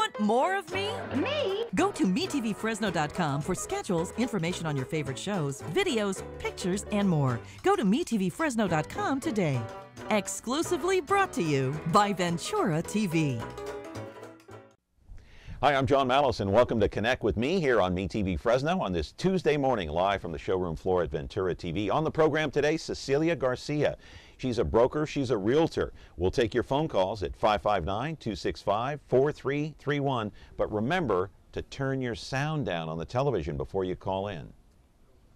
Want more of me? Me? Go to MeTVFresno.com for schedules, information on your favorite shows, videos, pictures, and more. Go to MeTVFresno.com today. Exclusively brought to you by Ventura TV. Hi, I'm John Malos, and welcome to Connect with me here on MeTV Fresno on this Tuesday morning, live from the showroom floor at Ventura TV. On the program today, Cecilia Garcia. She's a broker, she's a realtor. We'll take your phone calls at 559-265-4331. But remember to turn your sound down on the television before you call in.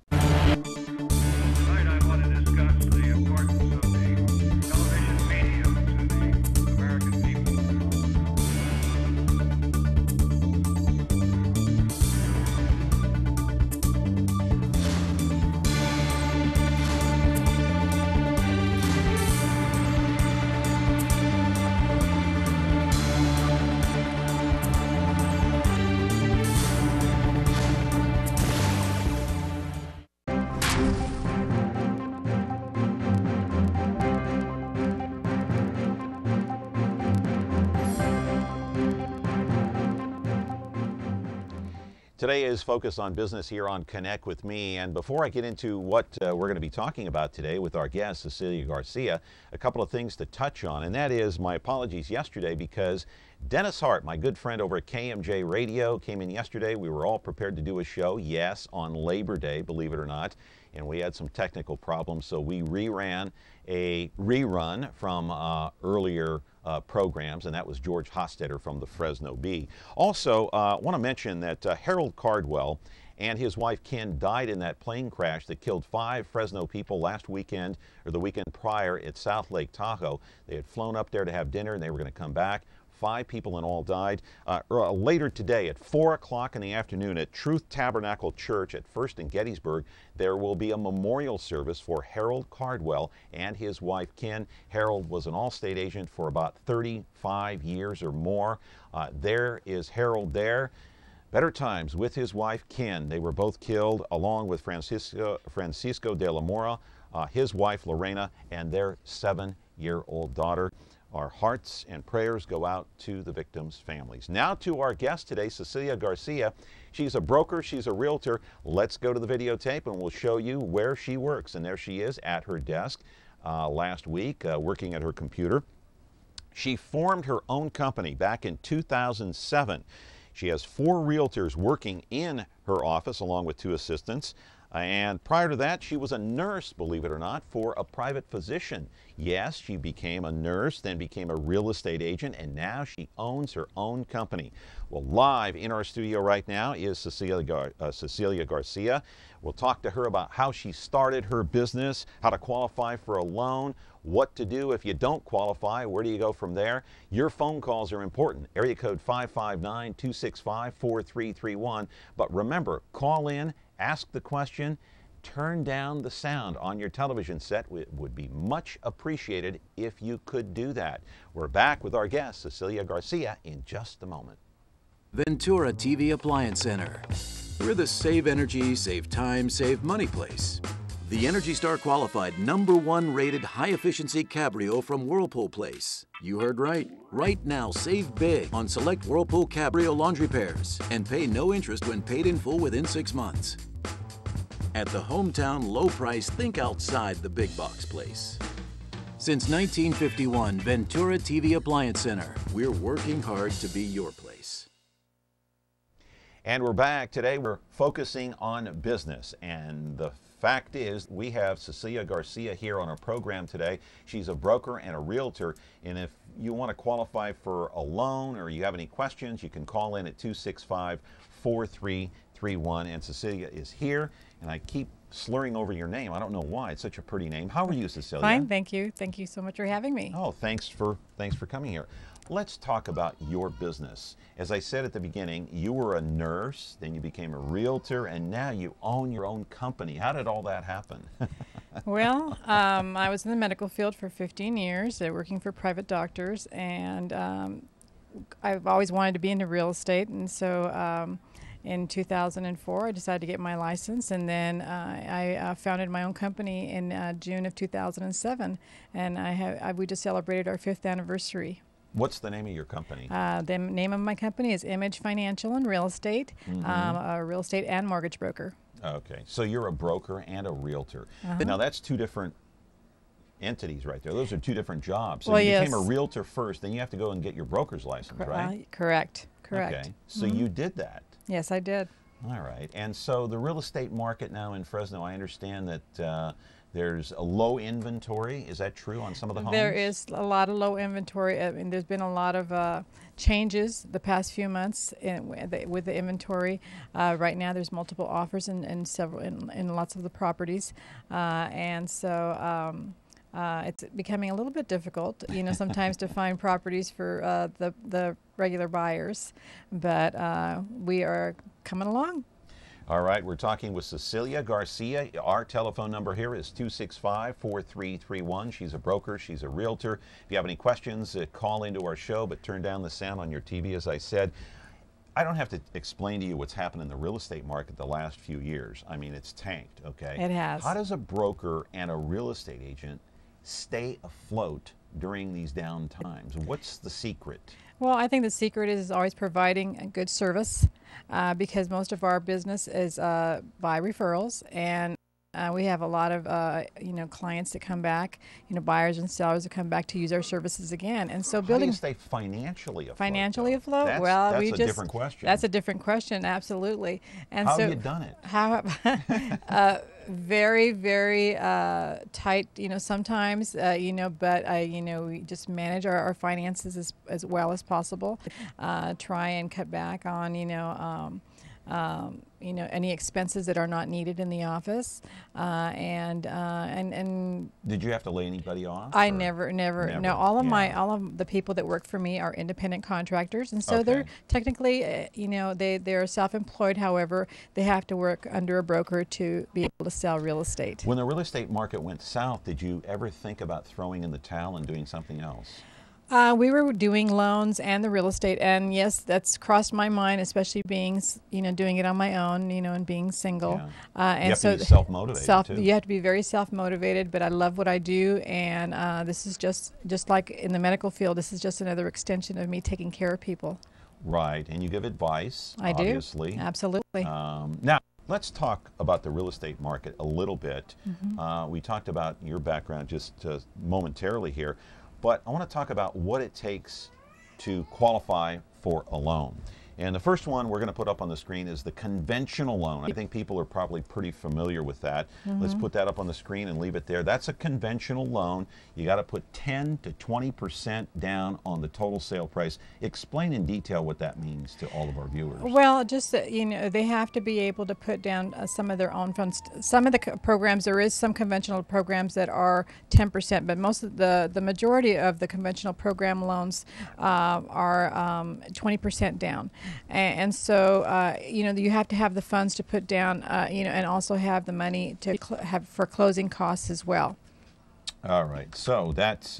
Tonight I want to discuss the importance of the television medium to the American people. Today is Focus on Business here on Connect with Me, and before I get into what we're going to be talking about today with our guest, Cecilia Garcia, a couple of things to touch on, and that is my apologies yesterday because Dennis Hart, my good friend over at KMJ Radio, came in yesterday. We were all prepared to do a show, yes, on Labor Day, believe it or not, and we had some technical problems, so we reran a rerun from earlier programs, and that was George Hostetter from the Fresno Bee. Also, I want to mention that Harold Cardwell and his wife Ken died in that plane crash that killed 5 Fresno people last weekend, or the weekend prior, at South Lake Tahoe. They had flown up there to have dinner, and they were going to come back. 5 people in all died. Later today at 4 o'clock in the afternoon at Truth Tabernacle Church at First and Gettysburg, there will be a memorial service for Harold Cardwell and his wife Ken. Harold was an Allstate agent for about 35 years or more. There is Harold there. Better times with his wife Ken. They were both killed along with Francisco de la Mora, his wife Lorena, and their 7-year-old daughter. Our hearts and prayers go out to the victims' families. Now to our guest today, Cecilia Garcia. She's a broker, she's a realtor. Let's go to the videotape and we'll show you where she works. And there she is at her desk last week, working at her computer. She formed her own company back in 2007. She has 4 realtors working in her office along with 2 assistants. And prior to that, she was a nurse, believe it or not, for a private physician. Yes, she became a nurse, then became a real estate agent, and now she owns her own company. Well, live in our studio right now is Cecilia Garcia. We'll talk to her about how she started her business, how to qualify for a loan, what to do if you don't qualify, where do you go from there. Your phone calls are important. Area code 559-265-4331. But remember, call in, ask the question, turn down the sound on your television set. It would be much appreciated if you could do that. We're back with our guest, Cecilia Garcia, in just a moment. Ventura TV Appliance Center. We're the save energy, save time, save money place. The Energy Star qualified #1 rated high-efficiency Cabrio from Whirlpool Place. You heard right. Right now, save big on select Whirlpool Cabrio laundry pairs and pay no interest when paid in full within 6 months. At the hometown low price, think outside the big box place. Since 1951, Ventura TV Appliance Center. We're working hard to be your place. And we're back. Today we're focusing on business, and the fact is we have Cecilia Garcia here on our program today. She's a broker and a realtor, and if you want to qualify for a loan or you have any questions, you can call in at 265-4331, and Cecilia is here, and I keep slurring over your name. I don't know why. It's such a pretty name. How are you, Cecilia? Fine, thank you. Thank you so much for having me. Oh, thanks for coming here. Let's talk about your business. As I said at the beginning, you were a nurse, then you became a realtor, and now you own your own company. How did all that happen? Well, I was in the medical field for 15 years, working for private doctors, and I've always wanted to be into real estate, and so in 2004 I decided to get my license, and then I founded my own company in June of 2007, and we just celebrated our 5th anniversary. What's the name of your company? The name of my company is Image Financial and Real Estate, a real estate and mortgage broker. Okay, so you're a broker and a realtor. Now that's two different entities right there. Those are two different jobs. So Well, you became yes. a realtor first, then you have to go and get your broker's license, right? Correct. Okay, so you did that. Yes, I did. All right, and so the real estate market now in Fresno, I understand that there's a low inventory. Is that true on some of the homes? There is a lot of low inventory. I mean, there's been a lot of changes the past few months with the inventory. Right now, there's multiple offers in lots of the properties, and so it's becoming a little bit difficult, sometimes to find properties for the regular buyers. But we are coming along. All right, we're talking with Cecilia Garcia. Our telephone number here is 265-4331. She's a broker, she's a realtor. If you have any questions, call into our show, but turn down the sound on your TV, as I said. I don't have to explain to you what's happened in the real estate market the last few years. I mean, it's tanked, okay? It has. How does a broker and a real estate agent stay afloat during these down times? What's the secret? Well, I think the secret is always providing a good service, because most of our business is by referrals, and we have a lot of clients that come back, buyers and sellers that come back to use our services again. And so How building do you stay financially afloat? financially though? afloat. That's a different question. That's a different question, absolutely. And How so have you done it? How very, very tight, sometimes, but, we just manage our finances as well as possible. Try and cut back on, any expenses that are not needed in the office, and Did you have to lay anybody off? I or- never. Never, No, all yeah. of the people that work for me are independent contractors, and so they're Okay. technically, they're self-employed. However, they have to work under a broker to be able to sell real estate. When the real estate market went south, did you ever think about throwing in the towel and doing something else? We were doing loans and the real estate, and yes, that's crossed my mind, especially being, doing it on my own, and being single. Yeah. And You have so to be self-motivated, too. You have to be very self-motivated, but I love what I do, and this is just like in the medical field, this is just another extension of me taking care of people. Right, and you give advice, I do. obviously. Absolutely. Now, let's talk about the real estate market a little bit. We talked about your background just momentarily here, but I want to talk about what it takes to qualify for a loan. And the first one we're going to put up on the screen is the conventional loan. I think people are probably pretty familiar with that. Let's put that up on the screen and leave it there. That's a conventional loan. You got to put 10 to 20% down on the total sale price. Explain in detail what that means to all of our viewers. Well, just that, they have to be able to put down some of their own funds. Some of the programs, there is some conventional programs that are 10%, but most of the majority of the conventional program loans are 20% down. And so, you have to have the funds to put down, and also have the money to have for closing costs as well. All right, so that's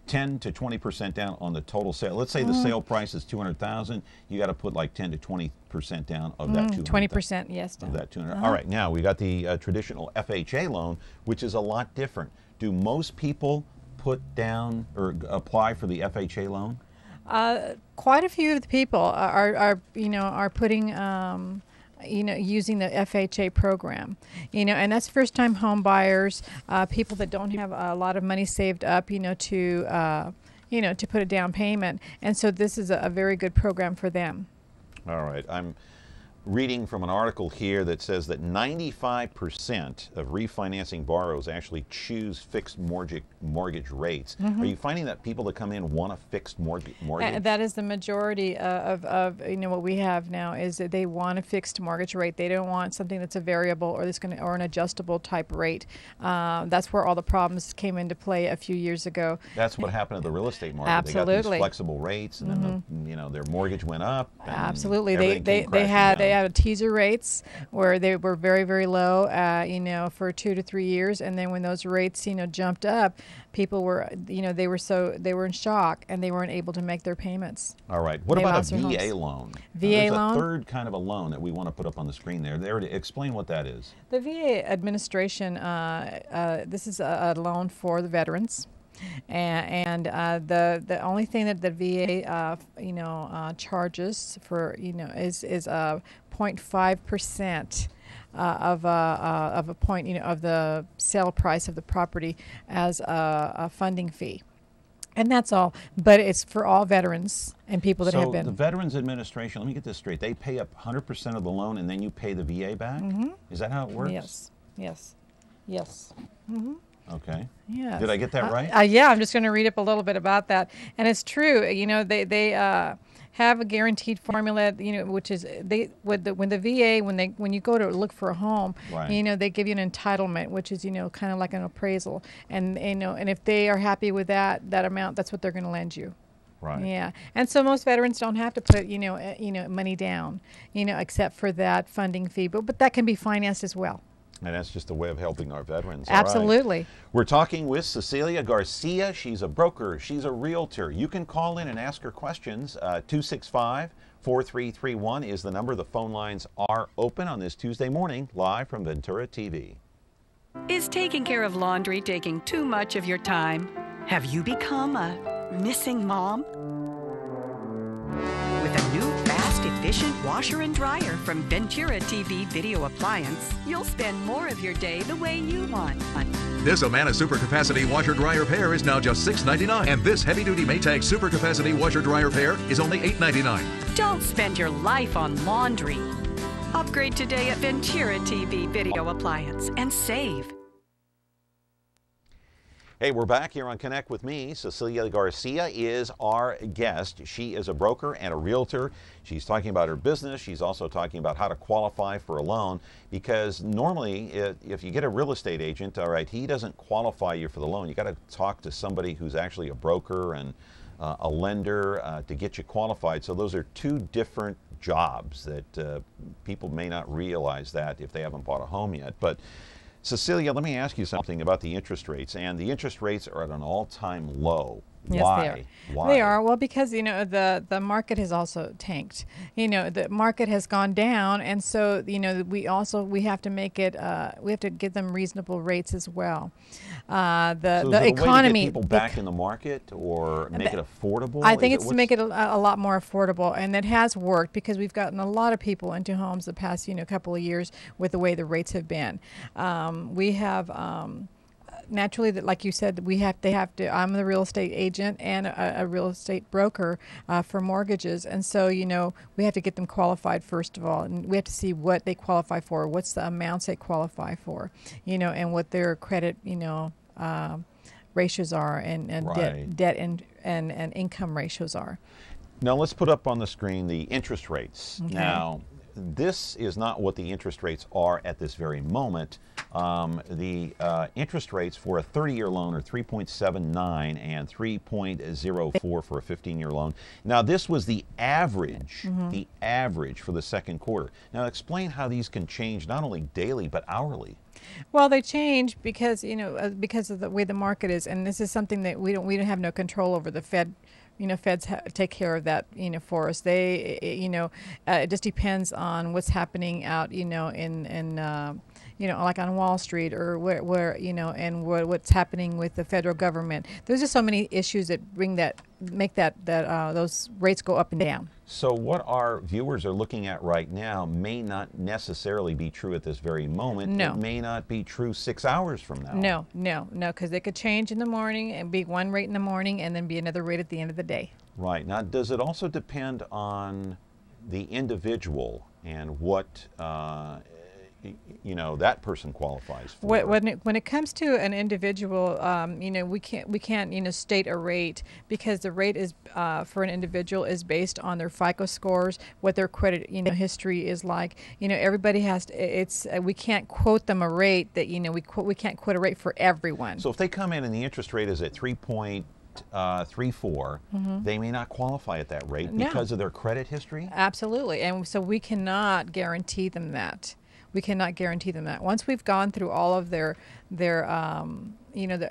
10 to 20% down on the total sale. Let's say the sale price is $200,000. You got to put like 10 to 20% down of that 20%, yes. of that 200. All right, now we got the traditional FHA loan, which is a lot different. Do most people put down or apply for the FHA loan? Quite a few of the people are putting, using the FHA program, and that's first-time home buyers, people that don't have a lot of money saved up, to put a down payment, and so this is a very good program for them. All right, I'm reading from an article here that says that 95% of refinancing borrowers actually choose fixed mortgage rates. Are you finding that people that come in want a fixed mortgage? That is the majority of what we have now, is that they want a fixed mortgage rate. They don't want something that's a variable or or an adjustable type rate. That's where all the problems came into play a few years ago. That's what happened to the real estate market. Absolutely. They got these flexible rates, and then their mortgage went up. And Absolutely. everything came They crashing down. had teaser rates where they were very, very low, for 2 to 3 years, and then when those rates, jumped up, people were, they were in shock, and they weren't able to make their payments. All right. What They about lost a their VA homes. loan? VA There's loan? a third kind of a loan that we want to put up on the screen there. Explain what that is. The VA administration, this is a loan for the veterans. and the only thing that the VA charges for is 0.5% of a point of the sale price of the property as a funding fee. And that's all, but it's for all veterans and people that have been. So the Veterans Administration, let me get this straight, they pay up 100% of the loan and then you pay the VA back? Mm-hmm. Is that how it works? Yes, yes, yes. Mm-hmm. Okay. Yes. Did I get that right? Yeah, I'm just going to read up a little bit about that. And it's true, they have a guaranteed formula, which is when the VA, when you go to look for a home, right. They give you an entitlement, which is kind of like an appraisal, and and if they are happy with that amount, that's what they're going to lend you. Right. Yeah, and so most veterans don't have to put money down, except for that funding fee, but that can be financed as well. And that's just a way of helping our veterans. Absolutely. Right. We're talking with Cecilia Garcia. She's a broker. She's a realtor. You can call in and ask her questions. 265-4331 is the number. The phone lines are open on this Tuesday morning, live from Ventura TV. Is taking care of laundry taking too much of your time? Have you become a missing mom? With a new fast, efficient washer and dryer from Ventura TV Video Appliance, you'll spend more of your day the way you want. This Amana Super Capacity Washer Dryer Pair is now just $6.99, and this heavy-duty Maytag Super Capacity Washer Dryer Pair is only $8.99. Don't spend your life on laundry. Upgrade today at Ventura TV Video Appliance and save. Hey, we're back here on Connect with Me. Cecilia Garcia is our guest. She is a broker and a realtor. She's talking about her business. She's also talking about how to qualify for a loan, because normally if you get a real estate agent, all right, he doesn't qualify you for the loan. You got to talk to somebody who's actually a broker and a lender to get you qualified. So those are two different jobs that people may not realize that if they haven't bought a home yet. But Cecilia, let me ask you something about the interest rates. And the interest rates are at an all-time low. Yes, Why? they are. Why? They are. Well, because, the market has also tanked. The market has gone down, and so, we have to make it, we have to give them reasonable rates as well. So the is it economy. a way to get people back in the market or make it affordable? I think it's to make it a lot more affordable, and it has worked because we've gotten a lot of people into homes the past, couple of years with the way the rates have been. We have, naturally, that like you said, they have to. I'm the real estate agent and a real estate broker for mortgages, and so we have to get them qualified first of all, and we have to see what they qualify for, what's the amounts they qualify for, and what their credit ratios are, and right. debt and income ratios are. Now let's put up on the screen the interest rates. Okay. Now, this is not what the interest rates are at this very moment. The interest rates for a 30-year loan are 3.79 and 3.04 for a 15-year loan. Now, this was the average, for the second quarter. Now, explain how these can change not only daily but hourly. Well, they change because because of the way the market is, and this is something that we don't have no control over. The Fed. Feds take care of that, for us. They, it just depends on what's happening out, in like on Wall Street or where and what's happening with the federal government. There's just so many issues that make those rates go up and down. So what our viewers are looking at right now may not necessarily be true at this very moment. No. It may not be true 6 hours from now. No, because they could change in the morning and be one rate in the morning and then be another rate at the end of the day. Right. Now, does it also depend on the individual and what that person qualifies for? When it comes to an individual, we can't state a rate, because the rate is for an individual is based on their FICO scores, what their credit history is like. Everybody has to. We can't quote them a rate that we can't quote a rate for everyone. So if they come in and the interest rate is at 3.34, they may not qualify at that rate because of their credit history? Absolutely, and so we cannot guarantee them that. We cannot guarantee them that. Once we've gone through all of their their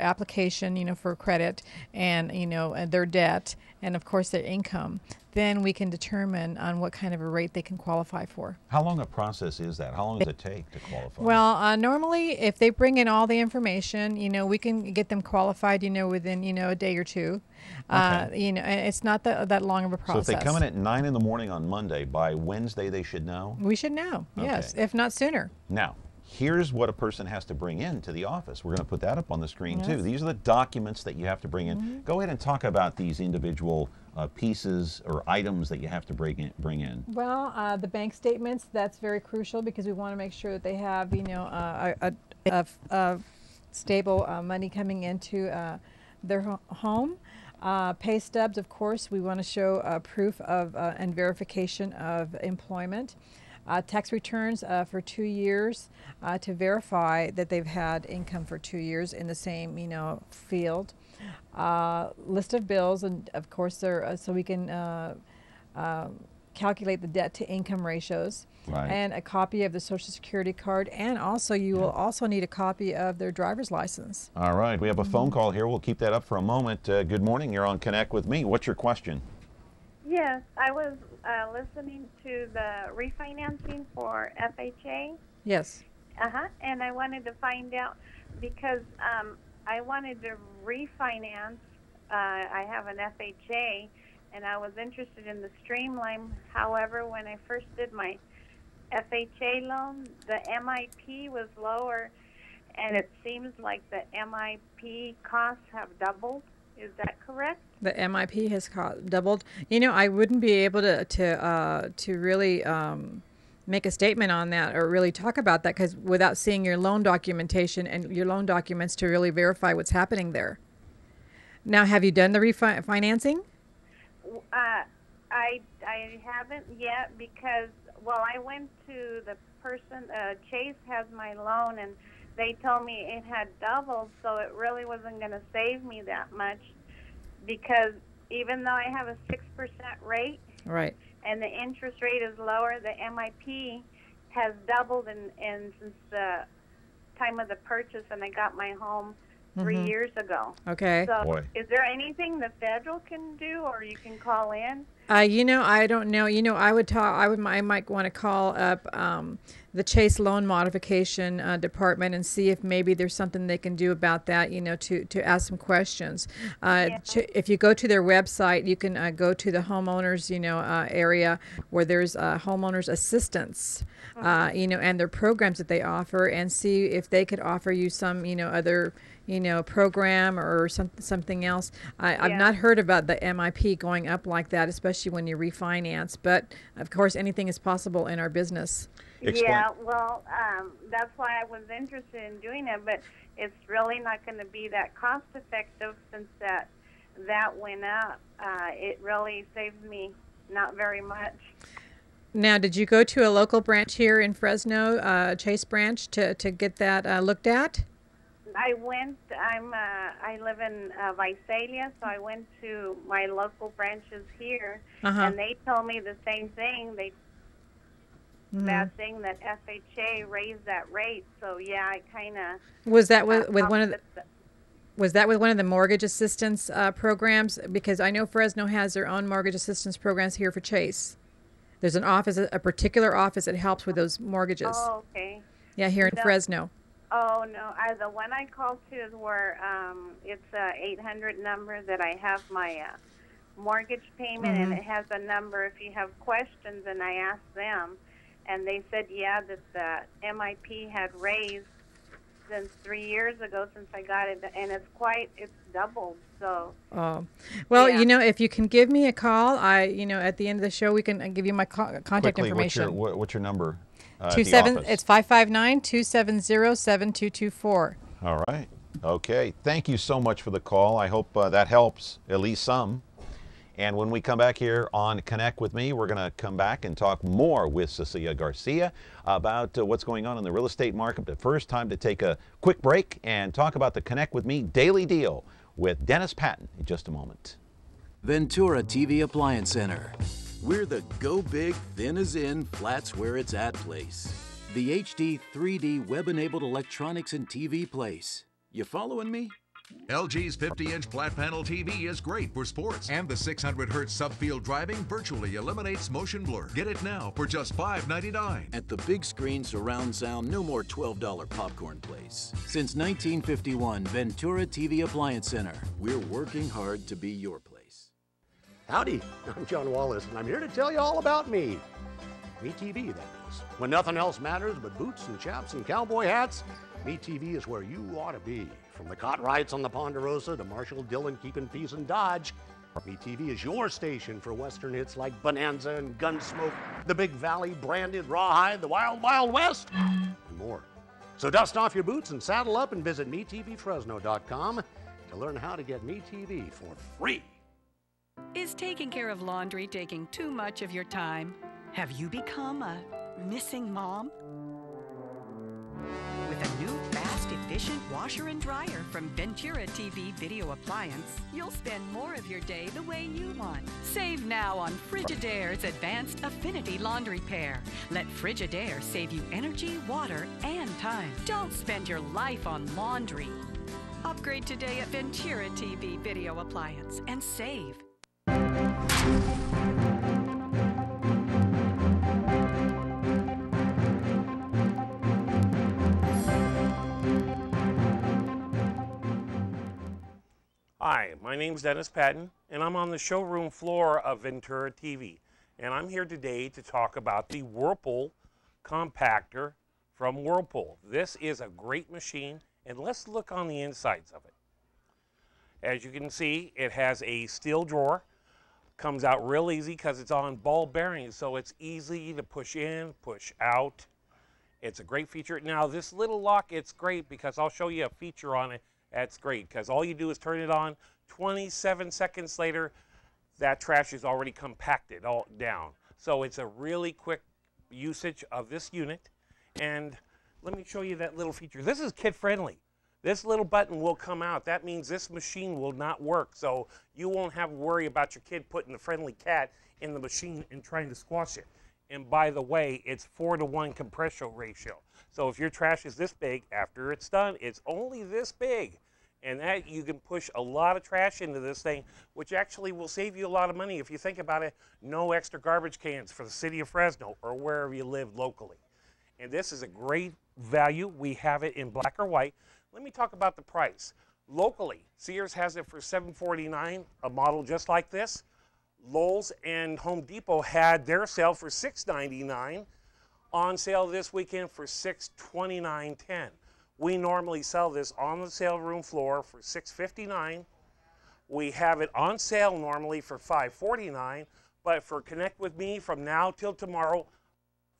application, for credit, and and their debt, and of course their income, then we can determine on what kind of a rate they can qualify for. How long a process is that? How long does it take to qualify? Well, normally if they bring in all the information, we can get them qualified, within, a day or two. Okay. And it's not that long of a process. So if they come in at 9 in the morning on Monday, by Wednesday they should know? We should know, yes, Okay. if not sooner. Now, here's what a person has to bring in to the office. We're going to put that up on the screen too. Yes. These are the documents that you have to bring in. Go ahead and talk about these individual pieces or items that you have to bring in. Well, the bank statements, that's very crucial because we want to make sure that they have, a stable money coming into their home. Pay stubs, of course, we want to show proof of and verification of employment. Tax returns for 2 years to verify that they've had income for 2 years in the same, field. List of bills, and of course, so we can calculate the debt to income ratios. Right. And a copy of the Social Security card, and also you will also need a copy of their driver's license. All right, we have a phone call here. We'll keep that up for a moment. Good morning. You're on Connect with Me. What's your question? Yes, I was listening to the refinancing for FHA. Yes. And I wanted to find out because I wanted to refinance. I have an FHA, and I was interested in the Streamline. However, when I first did my FHA loan, the MIP was lower, and it seems like the MIP costs have doubled. Is that correct? The MIP has doubled. I wouldn't be able to really make a statement on that or really talk about that because without seeing your loan documentation and your loan documents to really verify what's happening there. Now, have you done the refinancing? I haven't yet because, I went to the person, Chase has my loan, and they told me it had doubled, so it really wasn't going to save me that much because even though I have a 6% rate, right, and the interest rate is lower, the MIP has doubled and since the time of the purchase, and I got my home 3 years ago. Okay. So Boy. Is there anything the federal can do, or you can call in? I don't know. I might want to call up the Chase Loan Modification Department and see if maybe there's something they can do about that, to ask some questions. If you go to their website, you can go to the homeowners, area where there's homeowners assistance, and their programs that they offer, and see if they could offer you some, other program or something else. I've not heard about the MIP going up like that, especially when you refinance. But of course, anything is possible in our business. Explain. Yeah, that's why I was interested in doing it, but it's really not going to be that cost effective since that went up. It really saves me not very much. Now, did you go to a local branch here in Fresno, Chase branch, to get that looked at? I went. I live in Visalia, so I went to my local branches here, and they told me the same thing. Bad thing that FHA raised that rate. So yeah, I kind of was that with one of the. Was that with one of the mortgage assistance programs? Because I know Fresno has their own mortgage assistance programs here for Chase. There's an office, a particular office that helps with those mortgages. Oh, okay. Yeah, here in Fresno. Oh, no. The one I called to is where it's a 800 number that I have my mortgage payment, and it has a number if you have questions, and I asked them, and they said, yeah, that the MIP had raised since 3 years ago since I got it, and it's doubled. So. Oh, well, yeah. If you can give me a call, at the end of the show, we can give you my contact Quickly, information. What's your number? It's 559-270-7224. All right. Okay. Thank you so much for the call. I hope that helps at least some. And when we come back here on Connect with Me, we're going to come back and talk more with Cecilia Garcia about what's going on in the real estate market. But first, time to take a quick break and talk about the Connect with Me Daily Deal with Dennis Patton in just a moment. Ventura TV Appliance Center. We're the go big, thin as in, flats where it's at place. The HD 3D web-enabled electronics and TV place. You following me? LG's 50-inch flat panel TV is great for sports, and the 600 hertz subfield driving virtually eliminates motion blur. Get it now for just $5.99. At the big screen surround sound, no more $12 popcorn place. Since 1951, Ventura TV Appliance Center. We're working hard to be your place. Howdy, I'm John Malos, and I'm here to tell you all about me. Me TV, that is. When nothing else matters but boots and chaps and cowboy hats, Me TV is where you ought to be. From the Cartwrights on the Ponderosa to Marshall Dillon keeping peace in Dodge, Me TV is your station for Western hits like Bonanza and Gunsmoke, the Big Valley, Branded, Rawhide, the Wild Wild West, and more. So dust off your boots and saddle up and visit MeTVFresno.com to learn how to get Me TV for free. Is taking care of laundry taking too much of your time? Have you become a missing mom? With a new, fast, efficient washer and dryer from Ventura TV Video Appliance, you'll spend more of your day the way you want. Save now on Frigidaire's Advanced Affinity Laundry Pair. Let Frigidaire save you energy, water, and time. Don't spend your life on laundry. Upgrade today at Ventura TV Video Appliance and save. Hi, my name's Dennis Patton, and I'm on the showroom floor of Ventura TV. And I'm here today to talk about the Whirlpool compactor from Whirlpool. This is a great machine, and let's look on the insides of it. As you can see, it has a steel drawer. Comes out real easy because it's on ball bearings, so it's easy to push in, push out. It's a great feature. Now, this little lock, it's great because I'll show you a feature on it. That's great because all you do is turn it on. 27 seconds later, that trash is already compacted all down. So it's a really quick usage of this unit. And let me show you that little feature. This is kid friendly. This little button will come out. That means this machine will not work. So you won't have to worry about your kid putting the friendly cat in the machine and trying to squash it. And by the way, it's 4-to-1 compression ratio. So if your trash is this big, after it's done, it's only this big. And that you can push a lot of trash into this thing, which actually will save you a lot of money. If you think about it, no extra garbage cans for the city of Fresno or wherever you live locally. And this is a great value. We have it in black or white. Let me talk about the price. Locally, Sears has it for $749, a model just like this. Lowe's and Home Depot had their sale for $699. On sale this weekend for $629.10. We normally sell this on the sale room floor for $659. We have it on sale normally for $549, but for Connect With Me from now till tomorrow,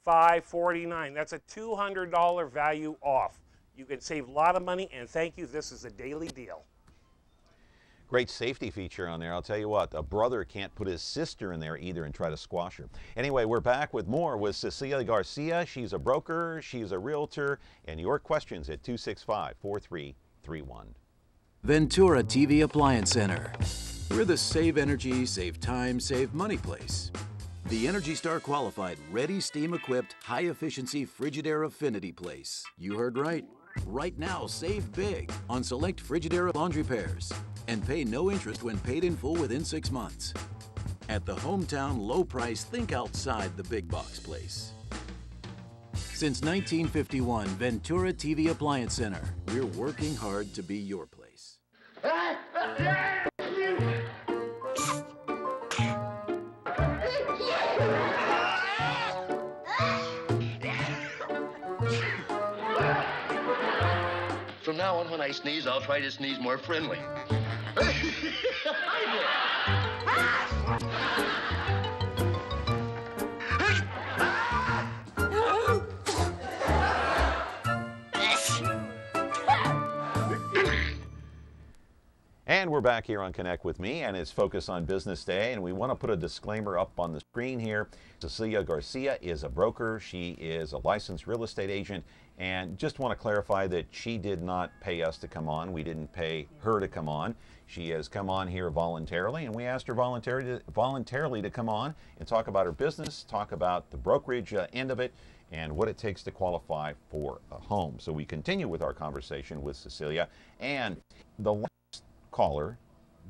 $549. That's a $200 value off. You can save a lot of money, and thank you, this is a daily deal. Great safety feature on there. I'll tell you what, a brother can't put his sister in there either and try to squash her. Anyway, we're back with more with Cecilia Garcia. She's a broker, she's a realtor, and your questions at 265-4331. Ventura TV Appliance Center. We're the save energy, save time, save money place. The Energy Star qualified, ready, steam-equipped, high-efficiency Frigidaire affinity place. You heard right. Right now, save big on select Frigidaire laundry pairs and pay no interest when paid in full within 6 months. At the hometown low price, think outside the big box place. Since 1951, Ventura TV Appliance Center. We're working hard to be your place. From now on, when I sneeze, I'll try to sneeze more friendly. And we're back here on Connect With Me, and it's Focus on Business Day, and we want to put a disclaimer up on the screen here. Cecilia Garcia is a broker. She is a licensed real estate agent, and just want to clarify that she did not pay us to come on. We didn't pay her to come on. She has come on here voluntarily, and we asked her voluntarily to come on and talk about her business, talk about the brokerage end of it, and what it takes to qualify for a home. So we continue with our conversation with Cecilia, and the last caller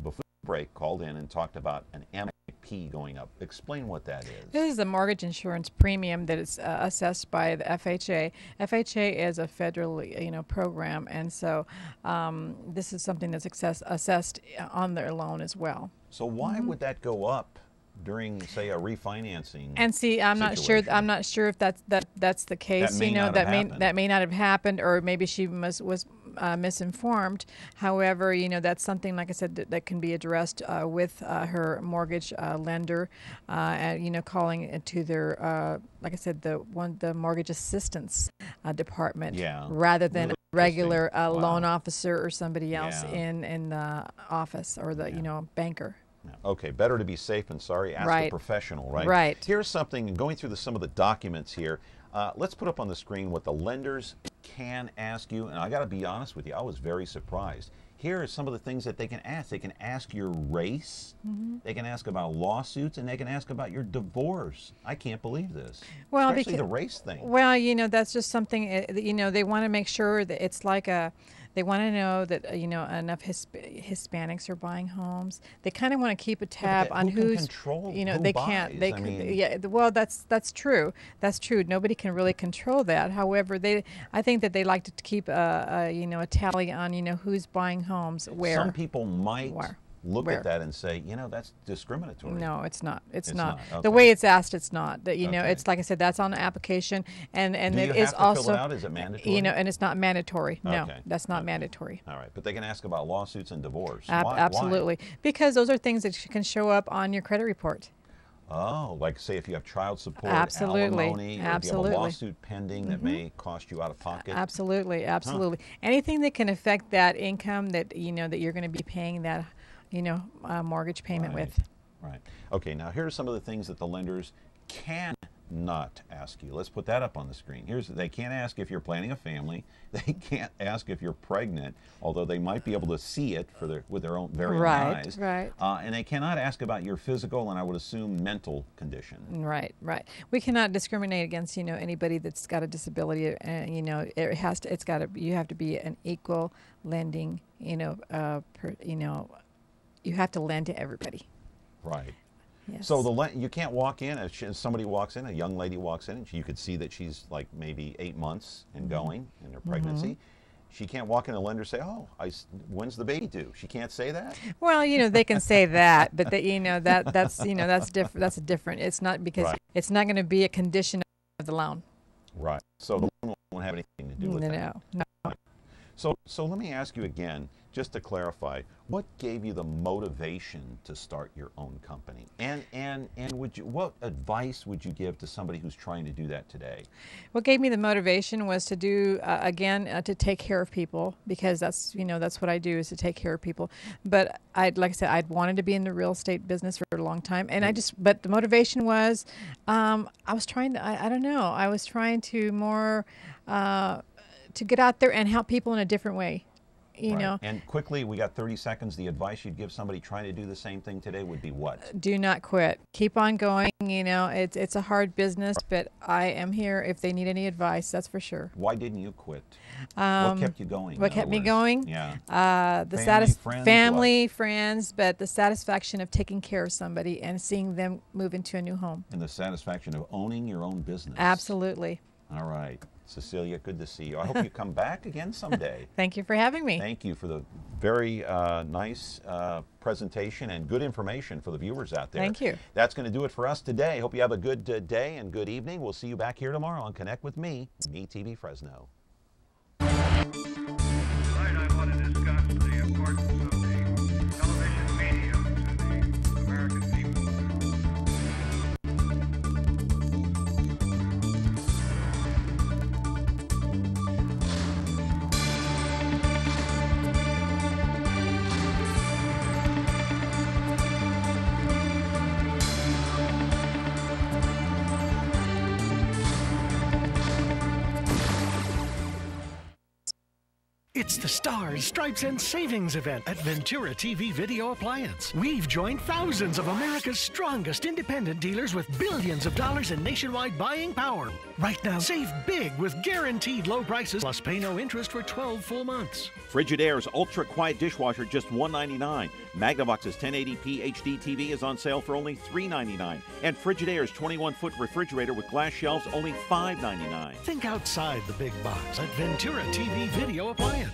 before the break called in and talked about an MIP going up. Explain what that is. This is a mortgage insurance premium that is assessed by the FHA. FHA is a federal, program, and so this is something that's assessed on their loan as well. So why would that go up during, say, a refinancing? And see, I'm not sure if that's the case. That may not have happened, or maybe she was misinformed. However, that's something, like I said, that can be addressed with her mortgage lender. Calling it to their, like I said, the mortgage assistance department, rather than a regular loan officer or somebody else in the office, or the banker. Okay, better to be safe than sorry. Ask a professional, right? Right. Here's something, going through some of the documents here. Let's put up on the screen what the lenders can ask you. And I got to be honest with you, I was very surprised. Here are some of the things that they can ask. They can ask your race. They can ask about lawsuits, and they can ask about your divorce. I can't believe this. Well, especially the race thing. Well, that's just something. They want to make sure that it's like a. They want to know that enough Hispanics are buying homes. They kind of want to keep a tab on who's control. They can't. They well, that's true. That's true. Nobody can really control that. However, I think that they like to keep a tally on who's buying homes where. Some people might look at that and say, that's discriminatory. No, it's not. It's not. Okay. The way it's asked, it's not. That it's like I said, that's on the application, and it is also. Fill it out? Is it mandatory? And it's not mandatory. No, okay. That's not mandatory. All right, but they can ask about lawsuits and divorce. Absolutely, Why? Because those are things that can show up on your credit report. Oh, like say if you have child support, absolutely, alimony, or if you have a lawsuit pending that may cost you out of pocket. Absolutely. Anything that can affect that income that that you're going to be paying that. Mortgage payment with. Right. Okay, now here are some of the things that the lenders cannot ask you. Let's put that up on the screen. They can't ask if you're planning a family. They can't ask if you're pregnant, although they might be able to see it with their own very own eyes. Right. And they cannot ask about your physical and I would assume mental condition. Right. We cannot discriminate against anybody that's got a disability. You have to be an equal lending. You have to lend to everybody. Right. Yes. So you can't walk in, if somebody walks in, a young lady walks in, and you could see that she's like maybe 8 months and going in her pregnancy. She can't walk in and the lender say, "Oh, when's the baby due?" She can't say that. Well, they can say that, but that's different. That's different. It's not because it's not going to be a condition of the loan. Right. So the loan won't have anything to do with that. No. So let me ask you again, just to clarify, what gave you the motivation to start your own company? And what advice would you give to somebody who's trying to do that today? What gave me the motivation was to do to take care of people, because that's what I do, is to take care of people. But like I said, I'd wanted to be in the real estate business for a long time, and but the motivation was I was trying to I was trying to more to get out there and help people in a different way. And quickly, we got 30 seconds. The advice you'd give somebody trying to do the same thing today would be what? Do not quit. Keep on going. It's a hard business, but I am here if they need any advice, that's for sure. Why didn't you quit? What kept you going? What kept me going? Yeah. Family, friends, but the satisfaction of taking care of somebody and seeing them move into a new home. And the satisfaction of owning your own business. Absolutely. All right. Cecilia, good to see you. I hope you come back again someday. Thank you for having me. Thank you for the very nice presentation and good information for the viewers out there. Thank you. That's going to do it for us today. Hope you have a good day and good evening. We'll see you back here tomorrow on Connect with Me TV Fresno. Tonight I want to discuss the importance of the television medium to the American people. It's the Stars, Stripes, and Savings event at Ventura TV Video Appliance. We've joined thousands of America's strongest independent dealers with billions of dollars in nationwide buying power. Right now, save big with guaranteed low prices, plus pay no interest for 12 full months. Frigidaire's Ultra Quiet Dishwasher, just $1.99. Magnavox's 1080p HD TV is on sale for only $3.99. And Frigidaire's 21-foot refrigerator with glass shelves, only $5.99. Think outside the big box at Ventura TV Video Appliance.